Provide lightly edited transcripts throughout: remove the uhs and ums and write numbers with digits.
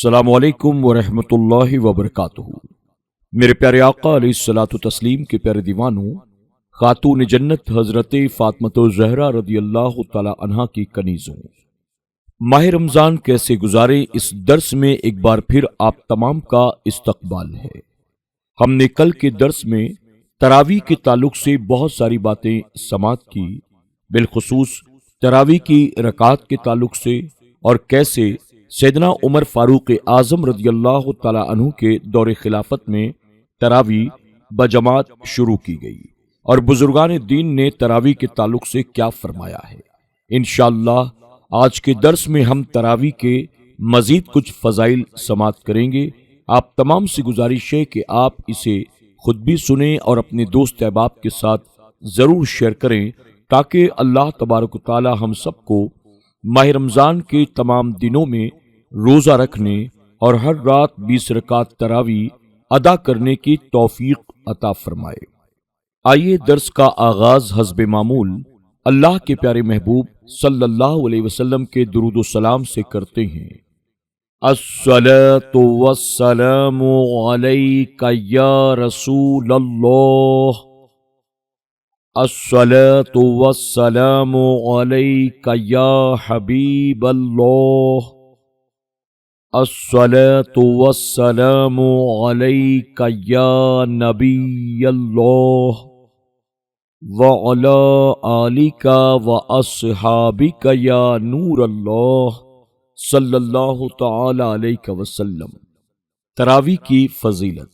السلام علیکم ورحمۃ اللہ وبرکاتہ۔ میرے پیارے آقا علیہ الصلوۃ والتسلیم کے پیارے دیوانوں، خاتون جنت حضرت فاطمۃ الزہرا رضی اللہ تعالی عنہا کی کنیزوں، ماہ رمضان کیسے گزارے اس درس میں ایک بار پھر آپ تمام کا استقبال ہے۔ ہم نے کل کے درس میں تراویح کے تعلق سے بہت ساری باتیں سماعت کی، بالخصوص تراویح کی رکعات کے تعلق سے، اور کیسے سیدنا عمر فاروق اعظم رضی اللہ تعالی عنہ کے دور خلافت میں تراویح بجماعت شروع کی گئی، اور بزرگان دین نے تراویح کے تعلق سے کیا فرمایا ہے۔ انشاءاللہ آج کے درس میں ہم تراویح کے مزید کچھ فضائل سماعت کریں گے۔ آپ تمام سے گزارش ہے کہ آپ اسے خود بھی سنیں اور اپنے دوست احباب کے ساتھ ضرور شیئر کریں، تاکہ اللہ تبارک و تعالی ہم سب کو ماہ رمضان کے تمام دنوں میں روزہ رکھنے اور ہر رات 20 رکعت تراویح ادا کرنے کی توفیق عطا فرمائے۔ آئیے درس کا آغاز حسب معمول اللہ کے پیارے محبوب صلی اللہ علیہ وسلم کے درود و سلام سے کرتے ہیں۔ الصلاۃ والسلام علیک یا رسول اللہ، الصلاۃ والسلام علیک یا حبیب اللہ، الصلاۃ والسلام علیک یا نبی اللہ، وعلی آلک واصحابک یا نور اللہ صلی اللہ تعالی علیہ وسلم۔ تراویح کی فضیلت۔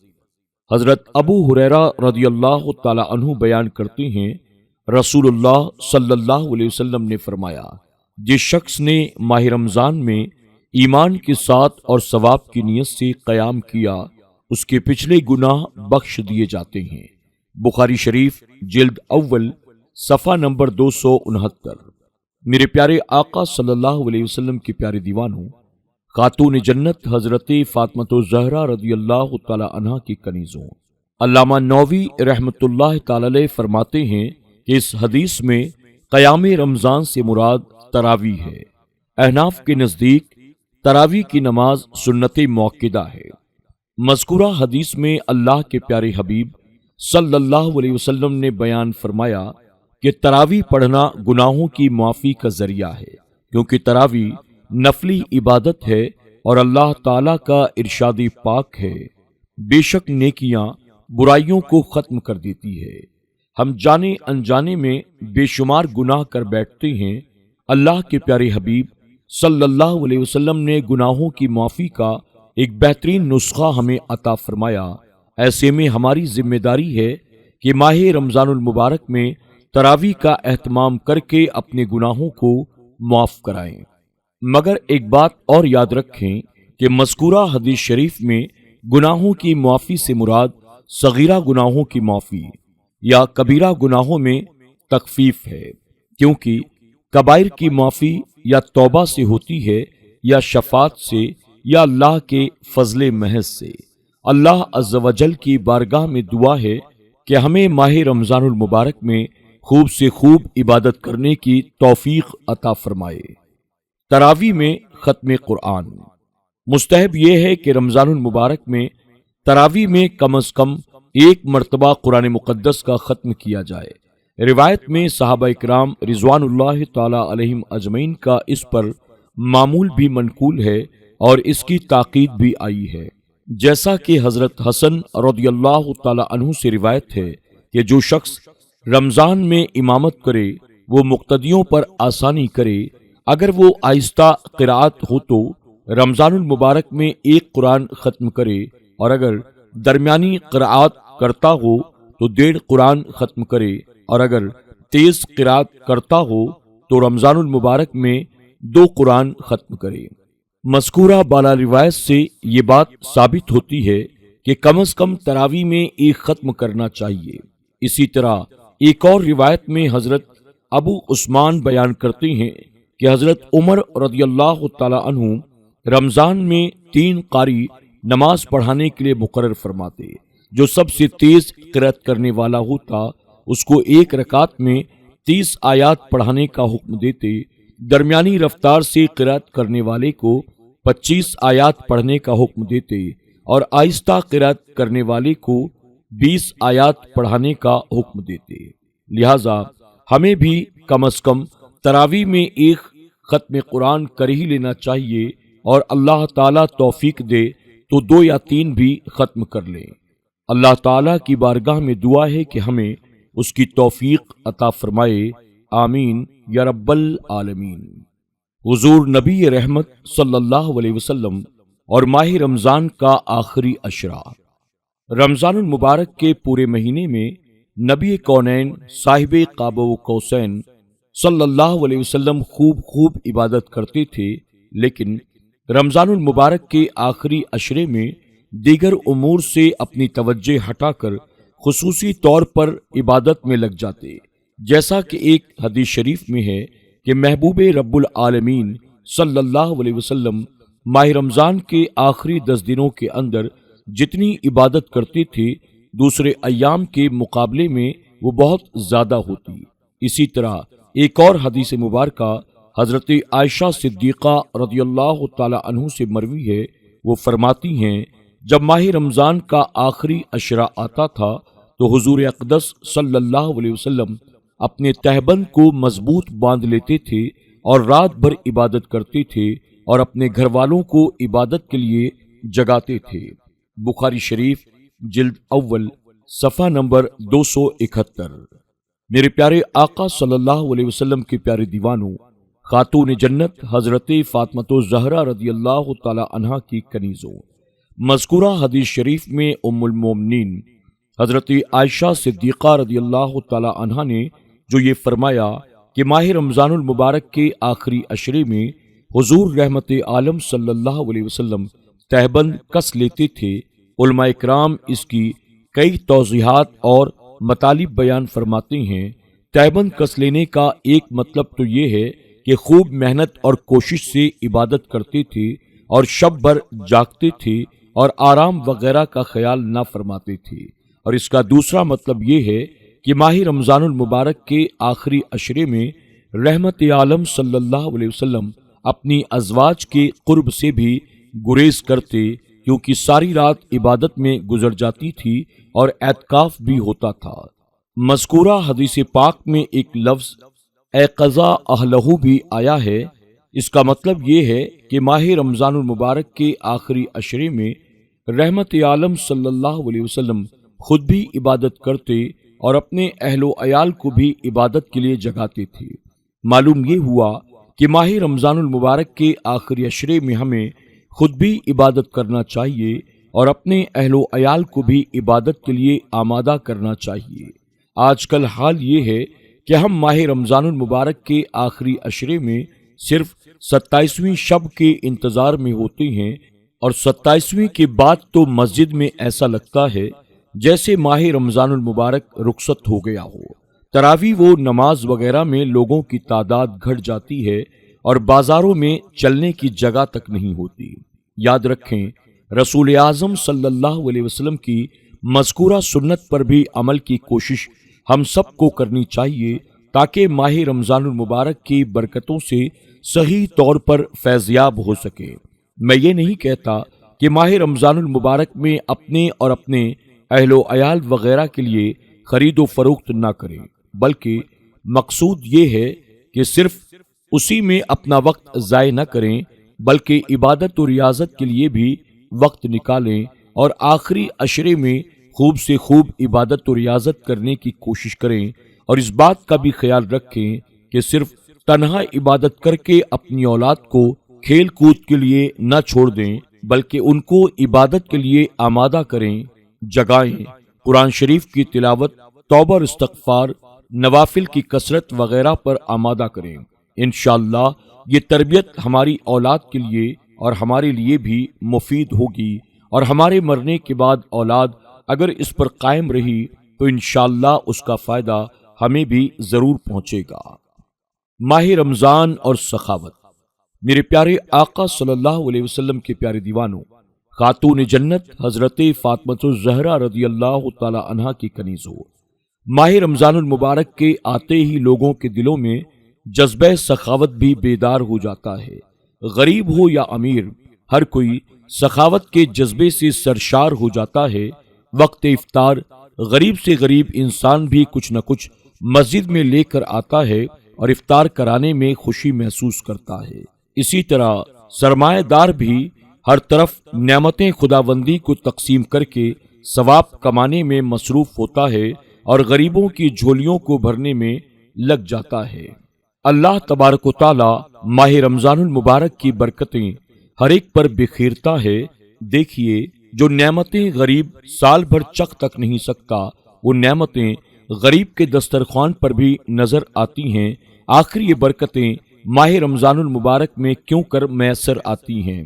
حضرت ابو ہریرہ رضی اللہ تعالی عنہ بیان کرتے ہیں، رسول اللہ صلی اللہ علیہ وسلم نے فرمایا، جس شخص نے ماہ رمضان میں ایمان کے ساتھ اور ثواب کی نیت سے قیام کیا، اس کے پچھلے گناہ بخش دیے جاتے ہیں۔ بخاری شریف جلد اول صفحہ نمبر 269۔ میرے پیارے آقا صلی اللہ علیہ وسلم کے پیارے دیوانوں، خاتون جنت حضرت فاطمۃ الزہرا رضی اللہ تعالی عنہا کی کنیزوں، علامہ نووی رحمۃ اللہ تعالی علیہ فرماتے ہیں کہ اس حدیث میں قیام رمضان سے مراد تراویح ہے۔ احناف کے نزدیک تراویح کی نماز سنت موقدہ ہے۔ مذکورہ حدیث میں اللہ کے پیارے حبیب صلی اللہ علیہ وسلم نے بیان فرمایا کہ تراویح پڑھنا گناہوں کی معافی کا ذریعہ ہے، کیونکہ تراویح نفلی عبادت ہے اور اللہ تعالیٰ کا ارشاد پاک ہے، بے شک نیکیاں برائیوں کو ختم کر دیتی ہے۔ ہم جانے انجانے میں بے شمار گناہ کر بیٹھتے ہیں۔ اللہ کے پیارے حبیب صلی اللہ علیہ وسلم نے گناہوں کی معافی کا ایک بہترین نسخہ ہمیں عطا فرمایا۔ ایسے میں ہماری ذمہ داری ہے کہ ماہ رمضان المبارک میں تراویح کا اہتمام کر کے اپنے گناہوں کو معاف کرائیں۔ مگر ایک بات اور یاد رکھیں کہ مذکورہ حدیث شریف میں گناہوں کی معافی سے مراد صغیرہ گناہوں کی معافی یا کبیرہ گناہوں میں تخفیف ہے، کیونکہ کبائر کی معافی یا توبہ سے ہوتی ہے یا شفاعت سے یا اللہ کے فضل محض سے۔ اللہ عز و جل کی بارگاہ میں دعا ہے کہ ہمیں ماہ رمضان المبارک میں خوب سے خوب عبادت کرنے کی توفیق عطا فرمائے۔ تراویح میں ختم قرآن۔ مستحب یہ ہے کہ رمضان المبارک میں تراویح میں کم از کم ایک مرتبہ قرآن مقدس کا ختم کیا جائے۔ روایت میں صحابہ اکرام رضوان اللہ تعالی علیہم اجمعین کا اس پر معمول بھی منقول ہے اور اس کی تاکید بھی آئی ہے، جیسا کہ حضرت حسن رضی اللہ تعالی عنہ سے روایت ہے کہ جو شخص رمضان میں امامت کرے وہ مقتدیوں پر آسانی کرے، اگر وہ آہستہ قرأت ہو تو رمضان المبارک میں ایک قرآن ختم کرے، اور اگر درمیانی قرأت کرتا ہو تو 1.5 قرآن ختم کرے، اور اگر تیز قرأت کرتا ہو تو رمضان المبارک میں 2 قرآن ختم کرے۔ مذکورہ بالا روایت سے یہ بات ثابت ہوتی ہے کہ کم از کم تراویح میں ایک ختم کرنا چاہیے۔ اسی طرح ایک اور روایت میں حضرت ابو عثمان بیان کرتے ہیں کہ حضرت عمر رضی اللہ تعالی عنہ رمضان میں 3 قاری نماز پڑھانے کے لیے مقرر فرماتے، جو سب سے تیز قرأت کرنے والا ہوتا اس کو ایک رکعت میں 30 آیات پڑھانے کا حکم دیتے، درمیانی رفتار سے قرأت کرنے والے کو 25 آیات پڑھنے کا حکم دیتے اور آہستہ قرات کرنے والے کو 20 آیات پڑھانے کا حکم دیتے۔ لہذا ہمیں بھی کم از کم تراویح میں ایک ختم قرآن کر ہی لینا چاہیے، اور اللہ تعالیٰ توفیق دے تو 2 یا 3 بھی ختم کر لیں۔ اللہ تعالیٰ کی بارگاہ میں دعا ہے کہ ہمیں اس کی توفیق عطا فرمائے، آمین یا رب العالمین۔ حضور نبی رحمت صلی اللہ علیہ وسلم اور ماہ رمضان کا آخری عشرہ۔ رمضان المبارک کے پورے مہینے میں نبی کونین صاحب قاب و قوسین صلی اللہ علیہ وسلم خوب عبادت کرتے تھے، لیکن رمضان المبارک کے آخری عشرے میں دیگر امور سے اپنی توجہ ہٹا کر خصوصی طور پر عبادت میں لگ جاتے، جیسا کہ ایک حدیث شریف میں ہے کہ محبوب رب العالمین صلی اللہ علیہ وسلم ماہ رمضان کے آخری 10 دنوں کے اندر جتنی عبادت کرتے تھے دوسرے ایام کے مقابلے میں وہ بہت زیادہ ہوتی۔ اسی طرح ایک اور حدیث مبارکہ حضرت عائشہ صدیقہ رضی اللہ تعالی عنہ سے مروی ہے، وہ فرماتی ہیں جب ماہ رمضان کا آخری عشرہ آتا تھا تو حضور اقدس صلی اللہ علیہ وسلم اپنے تہبند کو مضبوط باندھ لیتے تھے اور رات بھر عبادت کرتے تھے اور اپنے گھر والوں کو عبادت کے لیے جگاتے تھے۔ بخاری شریف جلد اول صفحہ نمبر 271۔ میرے پیارے آقا صلی اللہ علیہ وسلم کے پیارے دیوانوں، خاتون جنت حضرت فاطمہ الزہرا رضی اللہ تعالی عنہا کی کنیزوں، مذکورہ حدیث شریف میں ام المومنین حضرت عائشہ صدیقہ رضی اللہ تعالی عنہا نے جو یہ فرمایا کہ ماہ رمضان المبارک کے آخری عشرے میں حضور رحمت عالم صلی اللہ علیہ وسلم تہبند کس لیتے تھے، علماء اکرام اس کی کئی توضیحات اور مطالب بیان فرماتے ہیں۔ تہبند کس لینے کا ایک مطلب تو یہ ہے کہ خوب محنت اور کوشش سے عبادت کرتے تھے اور شب بھر جاگتے تھے اور آرام وغیرہ کا خیال نہ فرماتے تھے، اور اس کا دوسرا مطلب یہ ہے کہ ماہ رمضان المبارک کے آخری عشرے میں رحمت عالم صلی اللہ علیہ وسلم اپنی ازواج کے قرب سے بھی گریز کرتے، کیونکہ ساری رات عبادت میں گزر جاتی تھی اور اعتکاف بھی ہوتا تھا۔ مذکورہ حدیث پاک میں ایک لفظ اے قضا اہلہ بھی آیا ہے، اس کا مطلب یہ ہے کہ ماہ رمضان المبارک کے آخری عشرے میں رحمت عالم صلی اللہ علیہ وسلم خود بھی عبادت کرتے اور اپنے اہل و عیال کو بھی عبادت کے لیے جگاتے تھے۔ معلوم یہ ہوا کہ ماہ رمضان المبارک کے آخری عشرے میں ہمیں خود بھی عبادت کرنا چاہیے اور اپنے اہل و عیال کو بھی عبادت کے لیے آمادہ کرنا چاہیے۔ آج کل حال یہ ہے کہ ہم ماہ رمضان المبارک کے آخری عشرے میں صرف 27ویں شب کے انتظار میں ہوتے ہیں، اور 27ویں کے بعد تو مسجد میں ایسا لگتا ہے جیسے ماہ رمضان المبارک رخصت ہو گیا ہو۔ تراویح و نماز وغیرہ میں لوگوں کی تعداد گھٹ جاتی ہے اور بازاروں میں چلنے کی جگہ تک نہیں ہوتی۔ یاد رکھیں، رسول اعظم صلی اللہ علیہ وسلم کی مذکورہ سنت پر بھی عمل کی کوشش ہم سب کو کرنی چاہیے، تاکہ ماہ رمضان المبارک کی برکتوں سے صحیح طور پر فیضیاب ہو سکے۔ میں یہ نہیں کہتا کہ ماہ رمضان المبارک میں اپنے اور اپنے اہل و عیال وغیرہ کے لیے خرید و فروخت نہ کریں، بلکہ مقصود یہ ہے کہ صرف اسی میں اپنا وقت ضائع نہ کریں، بلکہ عبادت و ریاضت کے لیے بھی وقت نکالیں اور آخری عشرے میں خوب سے خوب عبادت و ریاضت کرنے کی کوشش کریں، اور اس بات کا بھی خیال رکھیں کہ صرف تنہا عبادت کر کے اپنی اولاد کو کھیل کود کے لیے نہ چھوڑ دیں، بلکہ ان کو عبادت کے لیے آمادہ کریں، جگائیں، قرآن شریف کی تلاوت، توبہ اور استغفار، نوافل کی کثرت وغیرہ پر آمادہ کریں۔ انشاءاللہ یہ تربیت ہماری اولاد کے لیے اور ہمارے لیے بھی مفید ہوگی، اور ہمارے مرنے کے بعد اولاد اگر اس پر قائم رہی تو انشاءاللہ اس کا فائدہ ہمیں بھی ضرور پہنچے گا۔ ماہ رمضان اور سخاوت۔ میرے پیارے آقا صلی اللہ علیہ وسلم کے پیارے دیوانوں، خاتون جنت حضرت فاطمہ الزہرا رضی اللہ تعالی عنہا کی کنیزوں، ماہ رمضان المبارک کے آتے ہی لوگوں کے دلوں میں جذبہ سخاوت بھی بیدار ہو جاتا ہے۔ غریب ہو یا امیر، ہر کوئی سخاوت کے جذبے سے سرشار ہو جاتا ہے۔ وقت افطار غریب سے غریب انسان بھی کچھ نہ کچھ مسجد میں لے کر آتا ہے اور افطار کرانے میں خوشی محسوس کرتا ہے۔ اسی طرح سرمایہ دار بھی ہر طرف نعمتیں خداوندی کو تقسیم کر کے ثواب کمانے میں مصروف ہوتا ہے اور غریبوں کی جھولیوں کو بھرنے میں لگ جاتا ہے۔ اللہ تبارک و تعالی ماہ رمضان المبارک کی برکتیں ہر ایک پر بکھیرتا ہے۔ دیکھیے، جو نعمتیں غریب سال بھر چکھ تک نہیں سکتا، وہ نعمتیں غریب کے دسترخوان پر بھی نظر آتی ہیں۔ آخر یہ برکتیں ماہ رمضان المبارک میں کیوں کر میسر آتی ہیں؟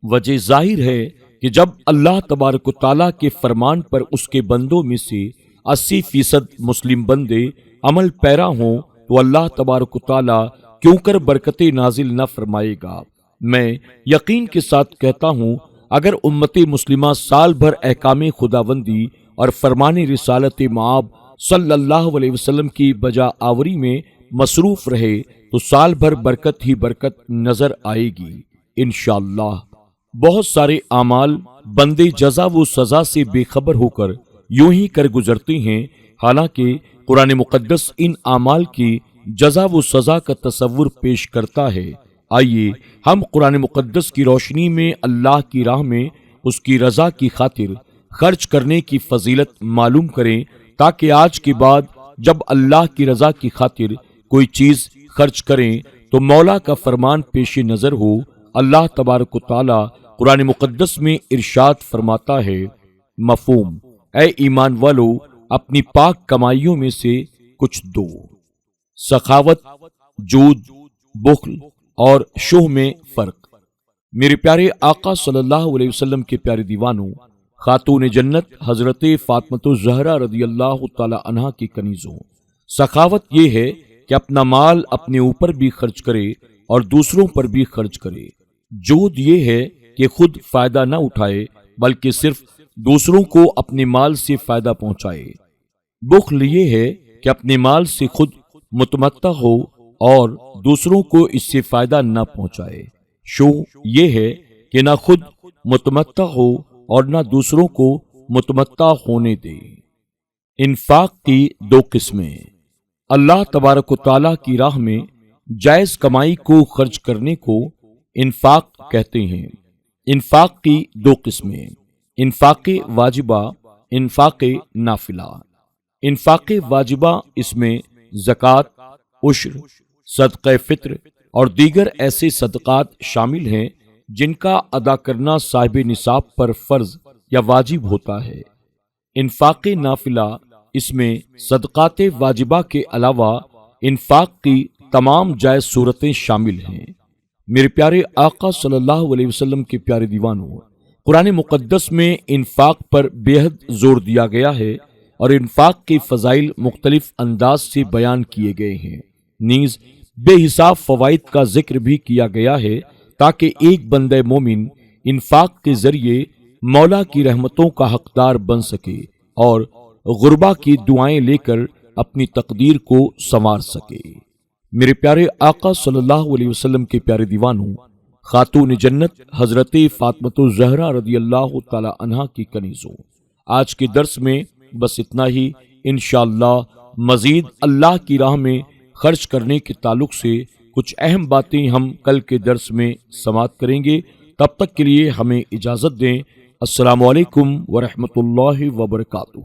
وجہ ظاہر ہے کہ جب اللہ تبارک و تعالیٰ کے فرمان پر اس کے بندوں میں سے 80% مسلم بندے عمل پیرا ہوں تو اللہ تبارک و تعالیٰ کیوں کر برکتیں نازل نہ فرمائے گا؟ میں یقین کے ساتھ کہتا ہوں، اگر امت مسلمہ سال بھر احکام خداوندی اور فرمان رسالت مآب صلی اللہ علیہ وسلم کی بجا آوری میں مصروف رہے تو سال بھر برکت ہی برکت نظر آئے گی انشاءاللہ۔ بہت سارے اعمال بندے جزا و سزا سے بے خبر ہو کر یوں ہی کر گزرتے ہیں، حالانکہ قرآن مقدس ان اعمال کی جزا و سزا کا تصور پیش کرتا ہے۔ آئیے ہم قرآن مقدس کی روشنی میں اللہ کی راہ میں اس کی رضا کی خاطر خرچ کرنے کی فضیلت معلوم کریں، تاکہ آج کے بعد جب اللہ کی رضا کی خاطر کوئی چیز خرچ کریں تو مولا کا فرمان پیش نظر ہو۔ اللہ تبارک و تعالی قرآن مقدس میں ارشاد فرماتا ہے، مفہوم: اے ایمان والو، اپنی پاک کمائیوں میں سے کچھ دو۔ سخاوت، جود، بخل اور شح میں فرق۔ میرے پیارے آقا صلی اللہ علیہ وسلم کے پیارے دیوانوں، خاتون جنت حضرت فاطمۃ الزہرا رضی اللہ تعالی عنہا کی کنیزوں، سخاوت یہ ہے کہ اپنا مال اپنے اوپر بھی خرچ کرے اور دوسروں پر بھی خرچ کرے۔ جود یہ ہے کہ خود فائدہ نہ اٹھائے بلکہ صرف دوسروں کو اپنے مال سے فائدہ پہنچائے۔ بخل یہ ہے کہ اپنے مال سے خود متمتع ہو اور دوسروں کو اس سے فائدہ نہ پہنچائے۔ شح یہ ہے کہ نہ خود متمتع ہو اور نہ دوسروں کو متمتع ہونے دے۔ انفاق کی دو قسمیں۔ اللہ تبارک و تعالیٰ کی راہ میں جائز کمائی کو خرچ کرنے کو انفاق کہتے ہیں۔ انفاق کی دو قسمیں: انفاق واجبہ، انفاق نافلہ۔ انفاق واجبہ اس میں زکوٰۃ، عشر، صدقہ فطر اور دیگر ایسے صدقات شامل ہیں جن کا ادا کرنا صاحب نصاب پر فرض یا واجب ہوتا ہے۔ انفاق نافلہ اس میں صدقات واجبہ کے علاوہ انفاق کی تمام جائز صورتیں شامل ہیں۔ میرے پیارے آقا صلی اللہ علیہ وسلم کے پیارے دیوانوں، قرآن مقدس میں انفاق پر بے حد زور دیا گیا ہے اور انفاق کے فضائل مختلف انداز سے بیان کیے گئے ہیں، نیز بے حساب فوائد کا ذکر بھی کیا گیا ہے تاکہ ایک بندہ مومن انفاق کے ذریعے مولا کی رحمتوں کا حقدار بن سکے اور غربا کی دعائیں لے کر اپنی تقدیر کو سنوار سکے۔ میرے پیارے آقا صلی اللہ علیہ وسلم کے پیارے دیوانوں، خاتون جنت حضرت فاطمۃ الزہرا رضی اللہ تعالی عنہا کی کنیزوں، آج کے درس میں بس اتنا ہی۔ انشاءاللہ مزید اللہ کی راہ میں خرچ کرنے کے تعلق سے کچھ اہم باتیں ہم کل کے درس میں سماعت کریں گے۔ تب تک کے لیے ہمیں اجازت دیں۔ السلام علیکم ورحمۃ اللہ وبرکاتہ۔